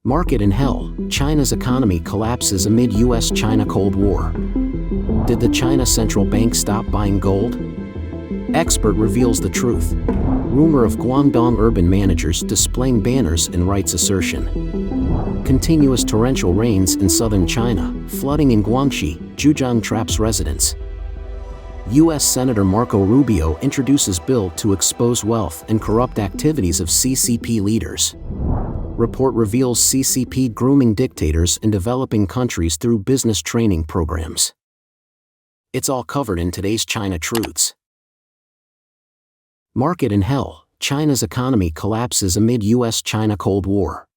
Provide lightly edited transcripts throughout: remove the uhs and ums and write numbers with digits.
Market in hell, China's economy collapses amid US-China Cold War. Did the China Central Bank stop buying gold? Expert reveals the truth. Rumor of Guangdong urban managers displaying banners and rights assertion. Continuous torrential rains in southern China, flooding in Guangxi, Zhejiang traps residents. U.S. Senator Marco Rubio introduces bill to expose wealth and corrupt activities of CCP leaders. Report reveals CCP grooming dictators in developing countries through business training programs. It's all covered in today's China Truths. Market in hell, China's economy collapses amid US-China Cold War.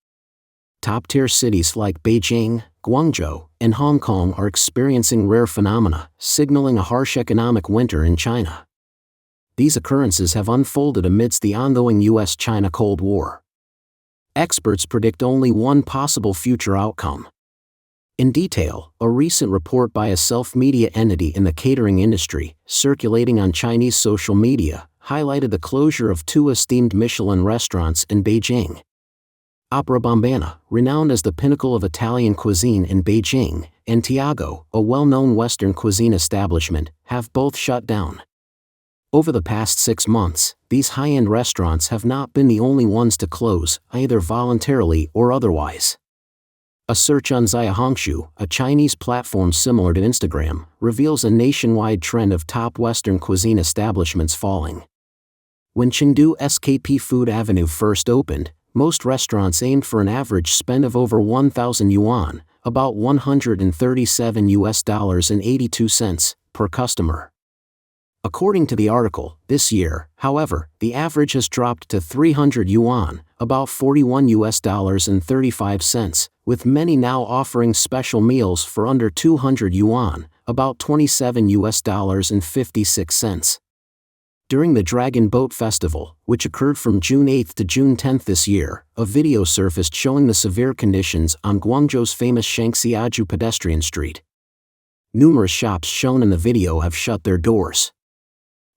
Top-tier cities like Beijing, Guangzhou, and Hong Kong are experiencing rare phenomena, signaling a harsh economic winter in China. These occurrences have unfolded amidst the ongoing US-China Cold War. Experts predict only one possible future outcome. In detail, a recent report by a self-media entity in the catering industry, circulating on Chinese social media, highlighted the closure of two esteemed Michelin restaurants in Beijing. Opera Bombana, renowned as the pinnacle of Italian cuisine in Beijing, and Tiago, a well-known Western cuisine establishment, have both shut down. Over the past 6 months, these high-end restaurants have not been the only ones to close, either voluntarily or otherwise. A search on Zhejiang, a Chinese platform similar to Instagram, reveals a nationwide trend of top Western cuisine establishments falling. When Chengdu SKP Food Avenue first opened, most restaurants aimed for an average spend of over 1,000 yuan, about $137.82 per customer. According to the article, this year, however, the average has dropped to 300 yuan, about $41.35, with many now offering special meals for under 200 yuan, about $27.56. During the Dragon Boat Festival, which occurred from June 8 to June 10 this year, a video surfaced showing the severe conditions on Guangzhou's famous Shangxiaju pedestrian street. Numerous shops shown in the video have shut their doors.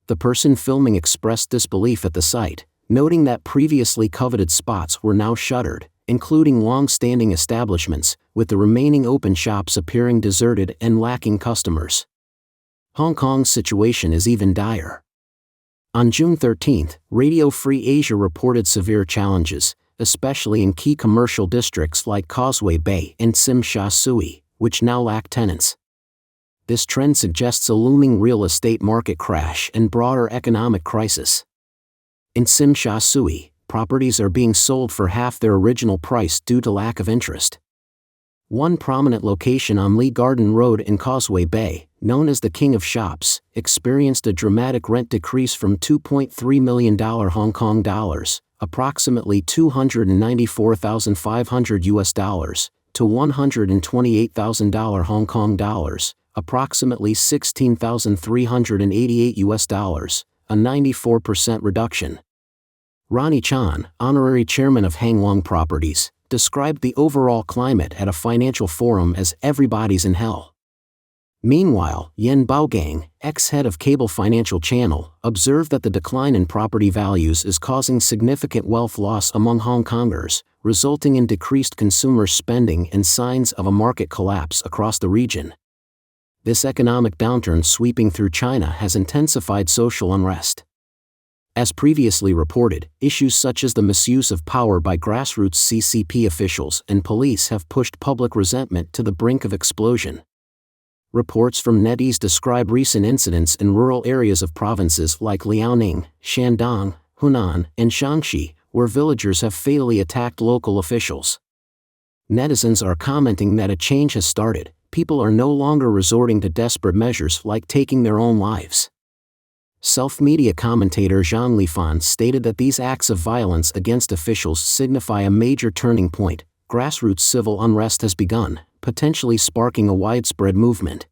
The person filming expressed disbelief at the sight, noting that previously coveted spots were now shuttered, including long-standing establishments, with the remaining open shops appearing deserted and lacking customers. Hong Kong's situation is even dire. On June 13, Radio Free Asia reported severe challenges, especially in key commercial districts like Causeway Bay and Tsim Sha Tsui, which now lack tenants. This trend suggests a looming real estate market crash and broader economic crisis. In Tsim Sha Tsui, properties are being sold for half their original price due to lack of interest. One prominent location on Lee Garden Road in Causeway Bay, known as the King of Shops, experienced a dramatic rent decrease from $2.3 million Hong Kong dollars, approximately $294,500 to $128,000 Hong Kong dollars, approximately $16,388, a 94% reduction. Ronnie Chan, honorary chairman of Hang Lung Properties, described the overall climate at a financial forum as "everybody's in hell." Meanwhile, Yen Baogang, ex-head of Cable Financial Channel, observed that the decline in property values is causing significant wealth loss among Hong Kongers, resulting in decreased consumer spending and signs of a market collapse across the region. This economic downturn sweeping through China has intensified social unrest. As previously reported, issues such as the misuse of power by grassroots CCP officials and police have pushed public resentment to the brink of explosion. Reports from NetEase describe recent incidents in rural areas of provinces like Liaoning, Shandong, Hunan, and Shaanxi, where villagers have fatally attacked local officials. Netizens are commenting that a change has started. People are no longer resorting to desperate measures like taking their own lives. Self-media commentator Zhang Lifan stated that these acts of violence against officials signify a major turning point. Grassroots civil unrest has begun, potentially sparking a widespread movement.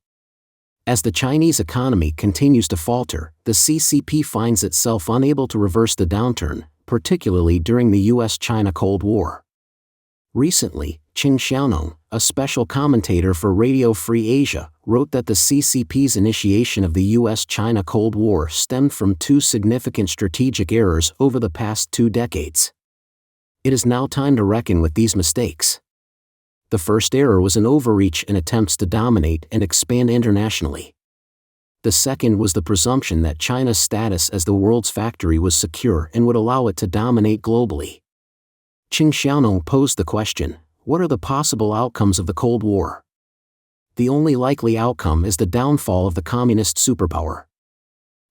As the Chinese economy continues to falter, the CCP finds itself unable to reverse the downturn, particularly during the US-China Cold War. Recently, Qing Xiaonong, a special commentator for Radio Free Asia, wrote that the CCP's initiation of the US-China Cold War stemmed from two significant strategic errors over the past 2 decades. It is now time to reckon with these mistakes. The first error was an overreach in attempts to dominate and expand internationally. The second was the presumption that China's status as the world's factory was secure and would allow it to dominate globally. Qing Xiaonong posed the question, what are the possible outcomes of the Cold War? The only likely outcome is the downfall of the communist superpower.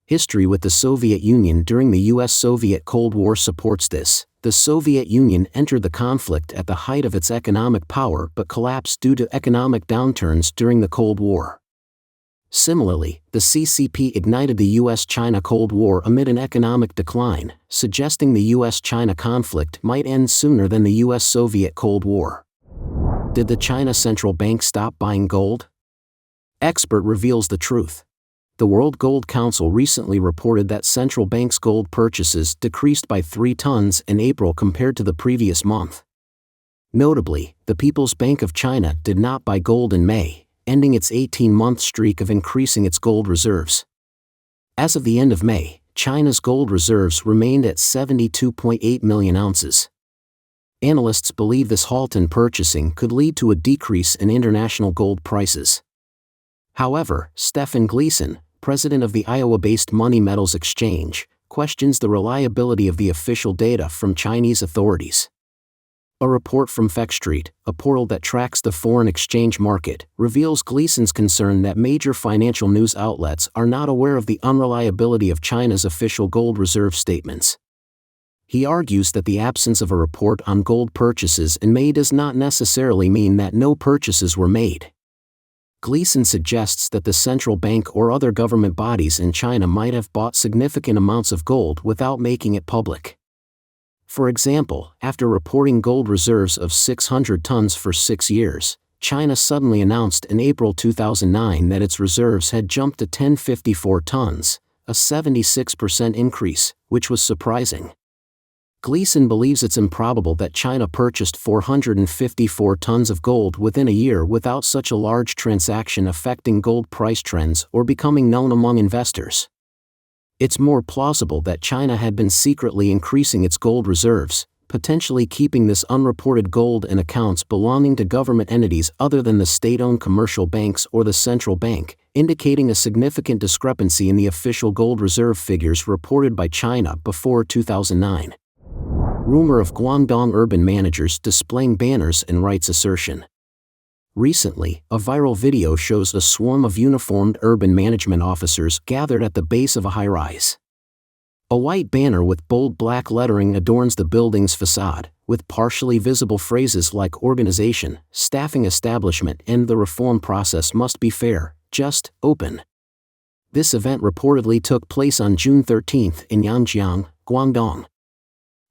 History with the Soviet Union during the US-Soviet Cold War supports this. The Soviet Union entered the conflict at the height of its economic power but collapsed due to economic downturns during the Cold War. Similarly, the CCP ignited the US-China Cold War amid an economic decline, suggesting the US-China conflict might end sooner than the US-Soviet Cold War. Did the China Central Bank stop buying gold? Expert reveals the truth. The World Gold Council recently reported that central banks' gold purchases decreased by 3 tons in April compared to the previous month. Notably, the People's Bank of China did not buy gold in May, ending its 18-month streak of increasing its gold reserves. As of the end of May, China's gold reserves remained at 72.8 million ounces. Analysts believe this halt in purchasing could lead to a decrease in international gold prices. However, Stephen Gleason, president of the Iowa-based Money Metals Exchange, questions the reliability of the official data from Chinese authorities. A report from FexStreet, a portal that tracks the foreign exchange market, reveals Gleason's concern that major financial news outlets are not aware of the unreliability of China's official gold reserve statements. He argues that the absence of a report on gold purchases in May does not necessarily mean that no purchases were made. Gleason suggests that the central bank or other government bodies in China might have bought significant amounts of gold without making it public. For example, after reporting gold reserves of 600 tons for 6 years, China suddenly announced in April 2009 that its reserves had jumped to 1,054 tons, a 76% increase, which was surprising. Gleason believes it's improbable that China purchased 454 tons of gold within a year without such a large transaction affecting gold price trends or becoming known among investors. It's more plausible that China had been secretly increasing its gold reserves, potentially keeping this unreported gold in accounts belonging to government entities other than the state-owned commercial banks or the central bank, indicating a significant discrepancy in the official gold reserve figures reported by China before 2009. Rumor of Guangdong urban managers displaying banners in rights assertion. Recently, a viral video shows a swarm of uniformed urban management officers gathered at the base of a high-rise. A white banner with bold black lettering adorns the building's facade, with partially visible phrases like organization, staffing establishment, and the reform process must be fair, just, open. This event reportedly took place on June 13 in Zhejiang, Guangdong.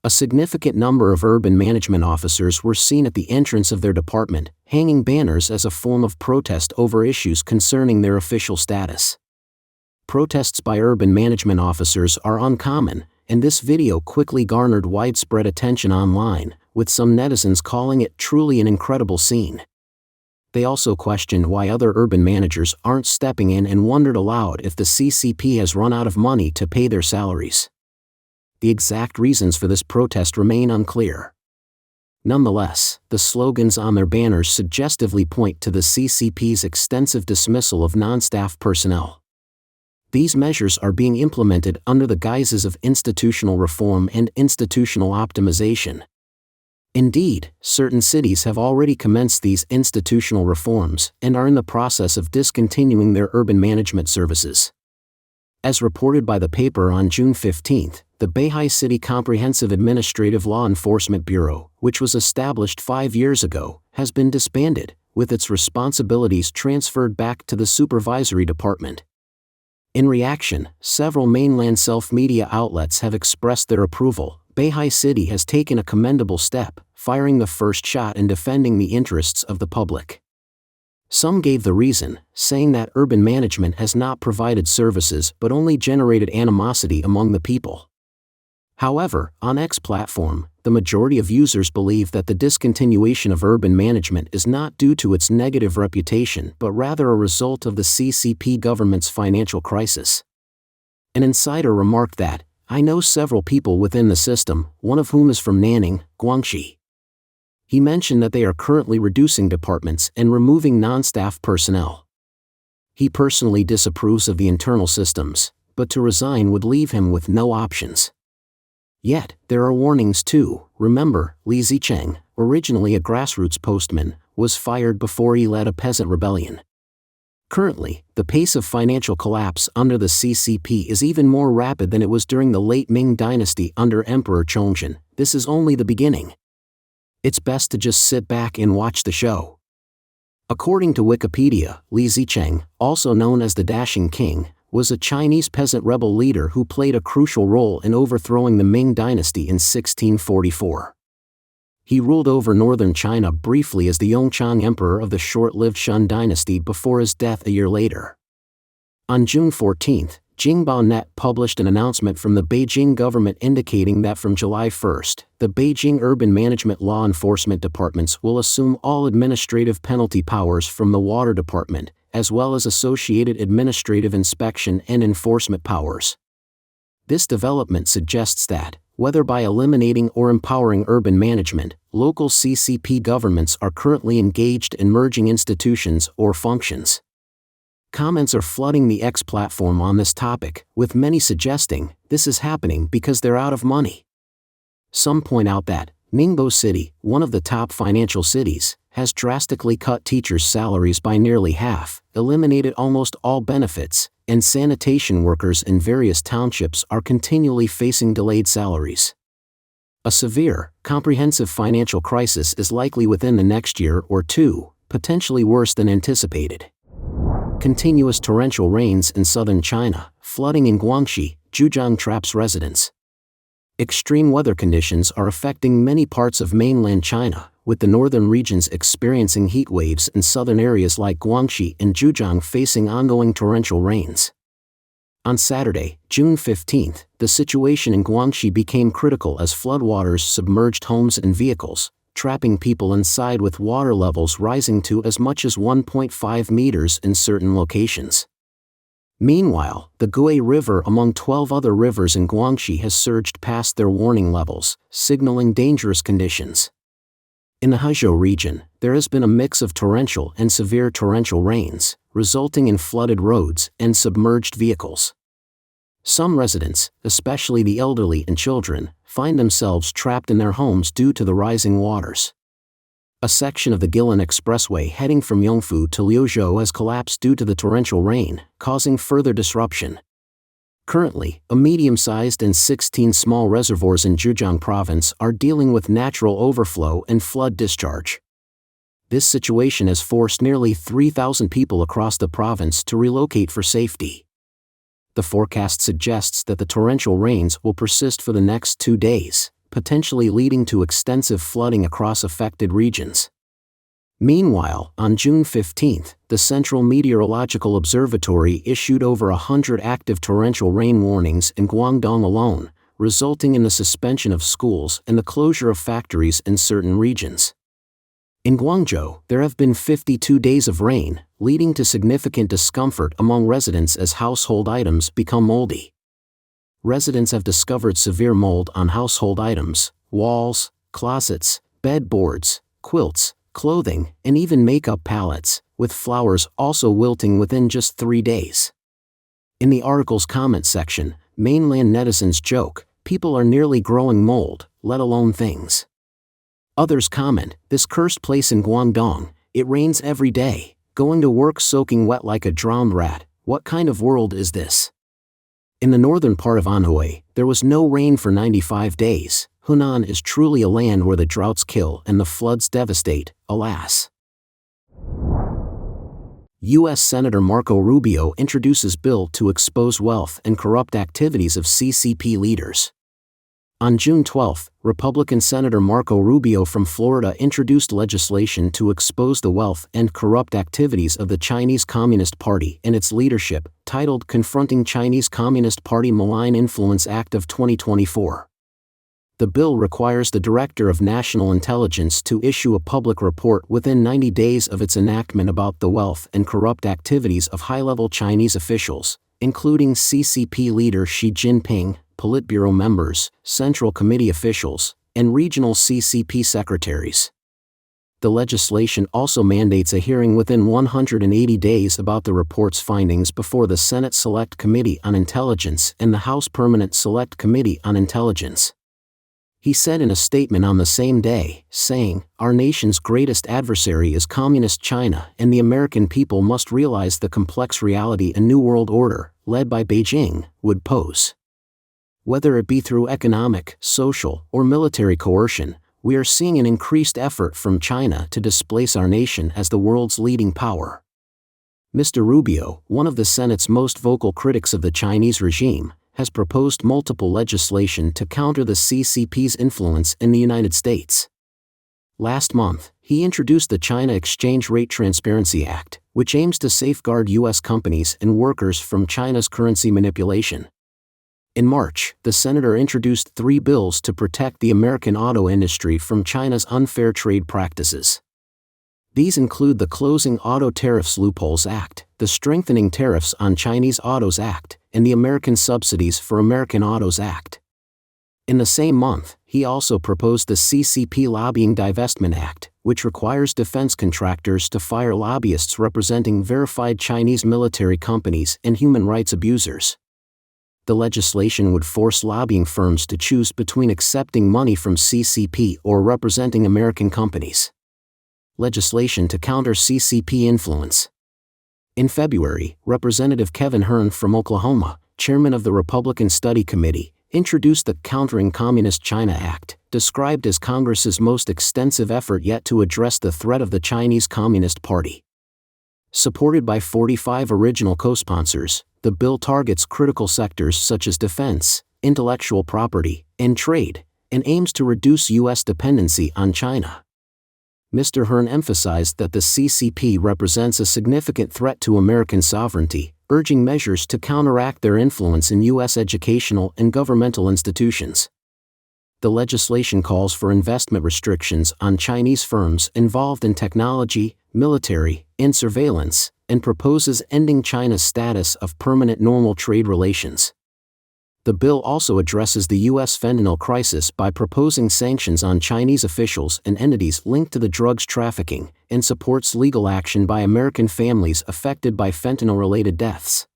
A significant number of urban management officers were seen at the entrance of their department, hanging banners as a form of protest over issues concerning their official status. Protests by urban management officers are uncommon, and this video quickly garnered widespread attention online, with some netizens calling it truly an incredible scene. They also questioned why other urban managers aren't stepping in and wondered aloud if the CCP has run out of money to pay their salaries. The exact reasons for this protest remain unclear. Nonetheless, the slogans on their banners suggestively point to the CCP's extensive dismissal of non-staff personnel. These measures are being implemented under the guises of institutional reform and institutional optimization. Indeed, certain cities have already commenced these institutional reforms and are in the process of discontinuing their urban management services. As reported by the paper on June 15, the Beihai City Comprehensive Administrative Law Enforcement Bureau, which was established 5 years ago, has been disbanded, with its responsibilities transferred back to the Supervisory Department. In reaction, several mainland self-media outlets have expressed their approval. Beihai City has taken a commendable step, firing the first shot in defending the interests of the public. Some gave the reason, saying that urban management has not provided services but only generated animosity among the people. However, on X platform, the majority of users believe that the discontinuation of urban management is not due to its negative reputation but rather a result of the CCP government's financial crisis. An insider remarked that, "I know several people within the system, one of whom is from Nanning, Guangxi. He mentioned that they are currently reducing departments and removing non-staff personnel. He personally disapproves of the internal systems, but to resign would leave him with no options. Yet, there are warnings too. Remember, Li Zicheng, originally a grassroots postman, was fired before he led a peasant rebellion. Currently, the pace of financial collapse under the CCP is even more rapid than it was during the late Ming dynasty under Emperor Chongzhen. This is only the beginning. It's best to just sit back and watch the show. According to Wikipedia, Li Zicheng, also known as the Dashing King, was a Chinese peasant rebel leader who played a crucial role in overthrowing the Ming dynasty in 1644. He ruled over northern China briefly as the Yongchang emperor of the short-lived Shun dynasty before his death a year later. On June 14, Jingbao.net published an announcement from the Beijing government indicating that from July 1, the Beijing Urban Management Law Enforcement Departments will assume all administrative penalty powers from the Water Department, as well as associated administrative inspection and enforcement powers. This development suggests that, whether by eliminating or empowering urban management, local CCP governments are currently engaged in merging institutions or functions. Comments are flooding the X platform on this topic, with many suggesting this is happening because they're out of money. Some point out that Ningbo City, one of the top financial cities, has drastically cut teachers' salaries by nearly half, eliminated almost all benefits, and sanitation workers in various townships are continually facing delayed salaries. A severe, comprehensive financial crisis is likely within the next year or two, potentially worse than anticipated. Continuous torrential rains in southern China, flooding in Guangxi, Zhejiang traps residents. Extreme weather conditions are affecting many parts of mainland China, with the northern regions experiencing heat waves and southern areas like Guangxi and Zhejiang facing ongoing torrential rains. On Saturday, June 15, the situation in Guangxi became critical as floodwaters submerged homes and vehicles, trapping people inside with water levels rising to as much as 1.5 meters in certain locations. Meanwhile, the Gui River among 12 other rivers in Guangxi has surged past their warning levels, signaling dangerous conditions. In the Hezhou region, there has been a mix of torrential and severe torrential rains, resulting in flooded roads and submerged vehicles. Some residents, especially the elderly and children, find themselves trapped in their homes due to the rising waters. A section of the Guilin Expressway heading from Yongfu to Liuzhou has collapsed due to the torrential rain, causing further disruption. Currently, a medium-sized and 16 small reservoirs in Zhejiang province are dealing with natural overflow and flood discharge. This situation has forced nearly 3,000 people across the province to relocate for safety. The forecast suggests that the torrential rains will persist for the next 2 days, potentially leading to extensive flooding across affected regions. Meanwhile, on June 15, the Central Meteorological Observatory issued over 100 active torrential rain warnings in Guangdong alone, resulting in the suspension of schools and the closure of factories in certain regions. In Guangzhou, there have been 52 days of rain, leading to significant discomfort among residents as household items become moldy. Residents have discovered severe mold on household items, walls, closets, bedboards, quilts, clothing, and even makeup palettes, with flowers also wilting within just 3 days. In the article's comment section, mainland netizens joke, people are nearly growing mold, let alone things. Others comment, this cursed place in Guangdong, it rains every day, going to work soaking wet like a drowned rat, what kind of world is this? In the northern part of Anhui, there was no rain for 95 days. Hunan is truly a land where the droughts kill and the floods devastate, alas. U.S. Senator Marco Rubio introduces bill to expose wealth and corrupt activities of CCP leaders. On June 12, Republican Senator Marco Rubio from Florida introduced legislation to expose the wealth and corrupt activities of the Chinese Communist Party and its leadership, titled Confronting Chinese Communist Party Malign Influence Act of 2024. The bill requires the Director of National Intelligence to issue a public report within 90 days of its enactment about the wealth and corrupt activities of high-level Chinese officials, including CCP leader Xi Jinping, Politburo members, Central Committee officials, and regional CCP secretaries. The legislation also mandates a hearing within 180 days about the report's findings before the Senate Select Committee on Intelligence and the House Permanent Select Committee on Intelligence. He said in a statement on the same day, saying, "Our nation's greatest adversary is Communist China, and the American people must realize the complex reality a new world order, led by Beijing, would pose. Whether it be through economic, social, or military coercion, we are seeing an increased effort from China to displace our nation as the world's leading power." Mr. Rubio, one of the Senate's most vocal critics of the Chinese regime, has proposed multiple legislation to counter the CCP's influence in the United States. Last month, he introduced the China Exchange Rate Transparency Act, which aims to safeguard U.S. companies and workers from China's currency manipulation. In March, the senator introduced 3 bills to protect the American auto industry from China's unfair trade practices. These include the Closing Auto Tariffs Loopholes Act, the Strengthening Tariffs on Chinese Autos Act, and the American Subsidies for American Autos Act. In the same month, he also proposed the CCP Lobbying Divestment Act, which requires defense contractors to fire lobbyists representing verified Chinese military companies and human rights abusers. The legislation would force lobbying firms to choose between accepting money from CCP or representing American companies. Legislation to counter CCP influence. In February, Representative Kevin Hern from Oklahoma, chairman of the Republican Study Committee, introduced the Countering Communist China Act, described as Congress's most extensive effort yet to address the threat of the Chinese Communist Party. Supported by 45 original co-sponsors, the bill targets critical sectors such as defense, intellectual property, and trade, and aims to reduce U.S. dependency on China. Mr. Hern emphasized that the CCP represents a significant threat to American sovereignty, urging measures to counteract their influence in U.S. educational and governmental institutions. The legislation calls for investment restrictions on Chinese firms involved in technology, military, and surveillance, and proposes ending China's status of permanent normal trade relations. The bill also addresses the U.S. fentanyl crisis by proposing sanctions on Chinese officials and entities linked to the drugs trafficking, and supports legal action by American families affected by fentanyl-related deaths.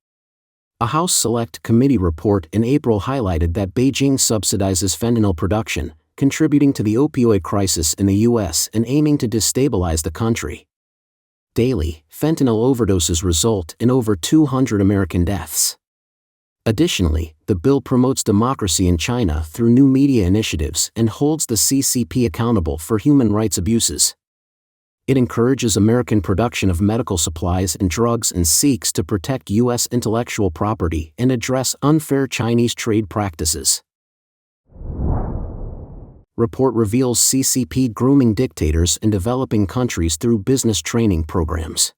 A House Select Committee report in April highlighted that Beijing subsidizes fentanyl production, contributing to the opioid crisis in the U.S. and aiming to destabilize the country. Daily, fentanyl overdoses result in over 200 American deaths. Additionally, the bill promotes democracy in China through new media initiatives and holds the CCP accountable for human rights abuses. It encourages American production of medical supplies and drugs and seeks to protect U.S. intellectual property and address unfair Chinese trade practices. Report reveals CCP grooming dictators in developing countries through business training programs.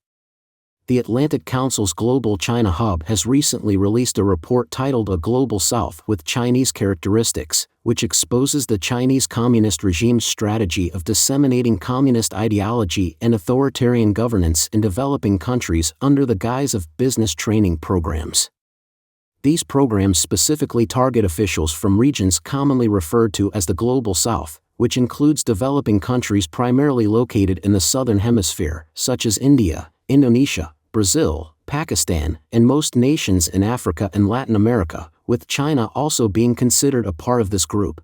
The Atlantic Council's Global China Hub has recently released a report titled A Global South with Chinese Characteristics, which exposes the Chinese Communist regime's strategy of disseminating communist ideology and authoritarian governance in developing countries under the guise of business training programs. These programs specifically target officials from regions commonly referred to as the Global South, which includes developing countries primarily located in the Southern Hemisphere, such as India, Indonesia, Brazil, Pakistan, and most nations in Africa and Latin America, with China also being considered a part of this group.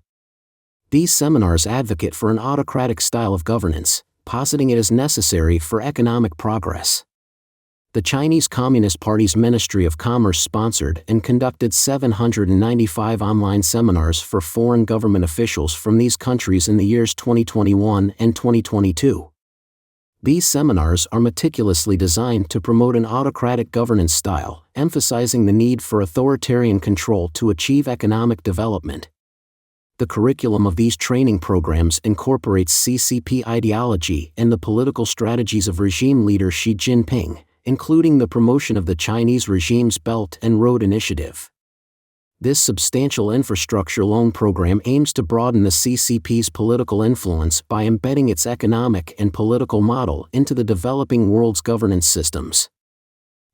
These seminars advocate for an autocratic style of governance, positing it as necessary for economic progress. The Chinese Communist Party's Ministry of Commerce sponsored and conducted 795 online seminars for foreign government officials from these countries in the years 2021 and 2022. These seminars are meticulously designed to promote an autocratic governance style, emphasizing the need for authoritarian control to achieve economic development. The curriculum of these training programs incorporates CCP ideology and the political strategies of regime leader Xi Jinping, including the promotion of the Chinese regime's Belt and Road Initiative. This substantial infrastructure loan program aims to broaden the CCP's political influence by embedding its economic and political model into the developing world's governance systems.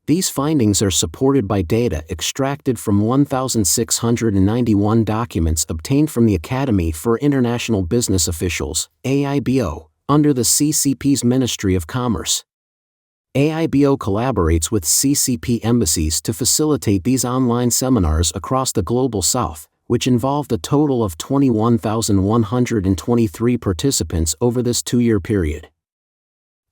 These findings are supported by data extracted from 1,691 documents obtained from the Academy for International Business Officials, AIBO, under the CCP's Ministry of Commerce. AIBO collaborates with CCP embassies to facilitate these online seminars across the Global South, which involved a total of 21,123 participants over this 2-year period.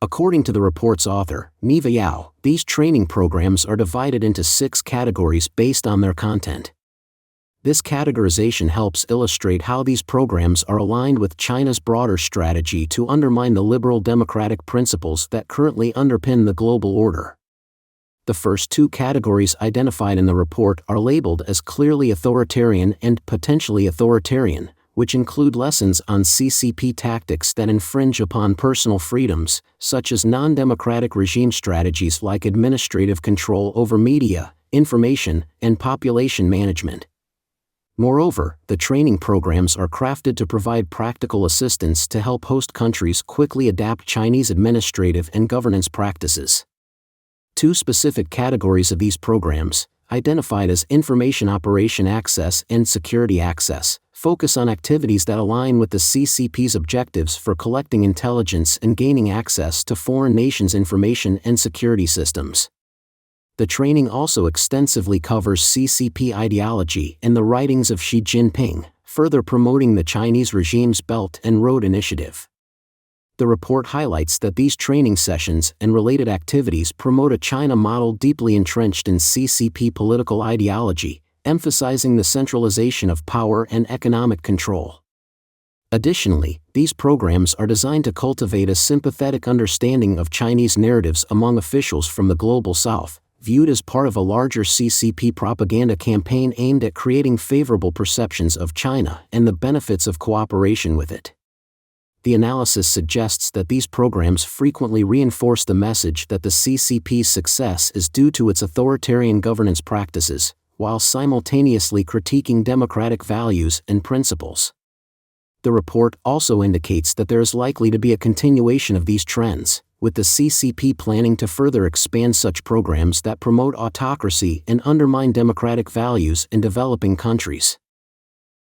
According to the report's author, Neva Yao, these training programs are divided into 6 categories based on their content. This categorization helps illustrate how these programs are aligned with China's broader strategy to undermine the liberal democratic principles that currently underpin the global order. The first 2 categories identified in the report are labeled as clearly authoritarian and potentially authoritarian, which include lessons on CCP tactics that infringe upon personal freedoms, such as non-democratic regime strategies like administrative control over media, information, and population management. Moreover, the training programs are crafted to provide practical assistance to help host countries quickly adapt Chinese administrative and governance practices. 2 specific categories of these programs, identified as Information Operation Access and Security Access, focus on activities that align with the CCP's objectives for collecting intelligence and gaining access to foreign nations' information and security systems. The training also extensively covers CCP ideology and the writings of Xi Jinping, further promoting the Chinese regime's Belt and Road Initiative. The report highlights that these training sessions and related activities promote a China model deeply entrenched in CCP political ideology, emphasizing the centralization of power and economic control. Additionally, these programs are designed to cultivate a sympathetic understanding of Chinese narratives among officials from the Global South, viewed as part of a larger CCP propaganda campaign aimed at creating favorable perceptions of China and the benefits of cooperation with it. The analysis suggests that these programs frequently reinforce the message that the CCP's success is due to its authoritarian governance practices, while simultaneously critiquing democratic values and principles. The report also indicates that there is likely to be a continuation of these trends, with the CCP planning to further expand such programs that promote autocracy and undermine democratic values in developing countries.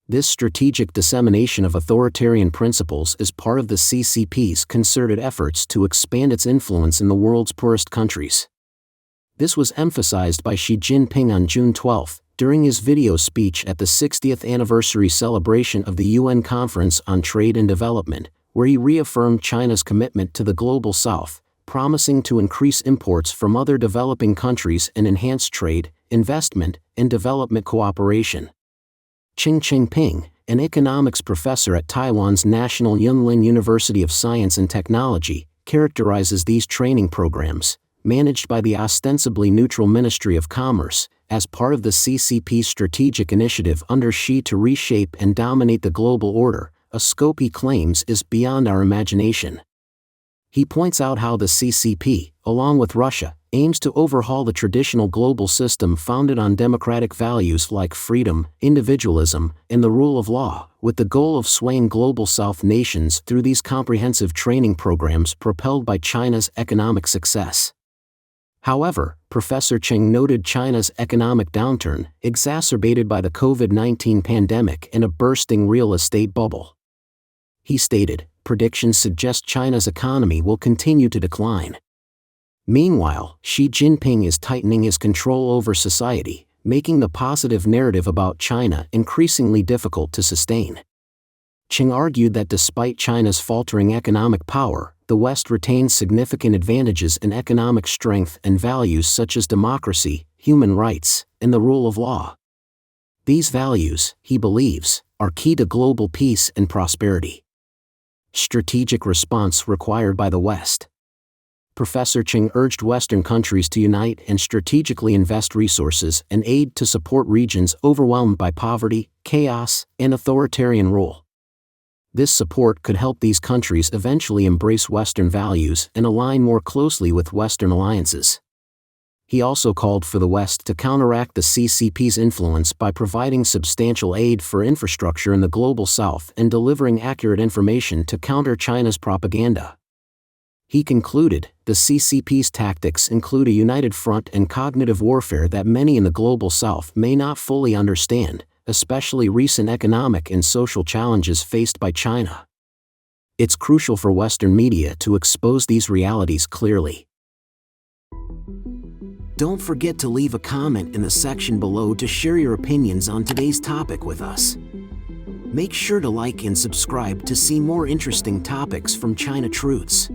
This strategic dissemination of authoritarian principles is part of the CCP's concerted efforts to expand its influence in the world's poorest countries. This was emphasized by Xi Jinping on June 12, during his video speech at the 60th anniversary celebration of the UN Conference on Trade and Development, where he reaffirmed China's commitment to the Global South, promising to increase imports from other developing countries and enhance trade, investment, and development cooperation. Qing Jinping, an economics professor at Taiwan's National Yunlin University of Science and Technology, characterizes these training programs, managed by the ostensibly neutral Ministry of Commerce, as part of the CCP's strategic initiative under Xi to reshape and dominate the global order, a scope he claims is beyond our imagination. He points out how the CCP, along with Russia, aims to overhaul the traditional global system founded on democratic values like freedom, individualism, and the rule of law, with the goal of swaying Global South nations through these comprehensive training programs propelled by China's economic success. However, Professor Qing noted China's economic downturn, exacerbated by the COVID-19 pandemic and a bursting real estate bubble. He stated, predictions suggest China's economy will continue to decline. Meanwhile, Xi Jinping is tightening his control over society, making the positive narrative about China increasingly difficult to sustain. Qing argued that despite China's faltering economic power, the West retains significant advantages in economic strength and values such as democracy, human rights, and the rule of law. These values, he believes, are key to global peace and prosperity. Strategic response required by the West. Professor Qing urged Western countries to unite and strategically invest resources and aid to support regions overwhelmed by poverty, chaos, and authoritarian rule. This support could help these countries eventually embrace Western values and align more closely with Western alliances. He also called for the West to counteract the CCP's influence by providing substantial aid for infrastructure in the Global South and delivering accurate information to counter China's propaganda. He concluded, the CCP's tactics include a united front and cognitive warfare that many in the Global South may not fully understand, especially recent economic and social challenges faced by China. It's crucial for Western media to expose these realities clearly. Don't forget to leave a comment in the section below to share your opinions on today's topic with us. Make sure to like and subscribe to see more interesting topics from China Truths.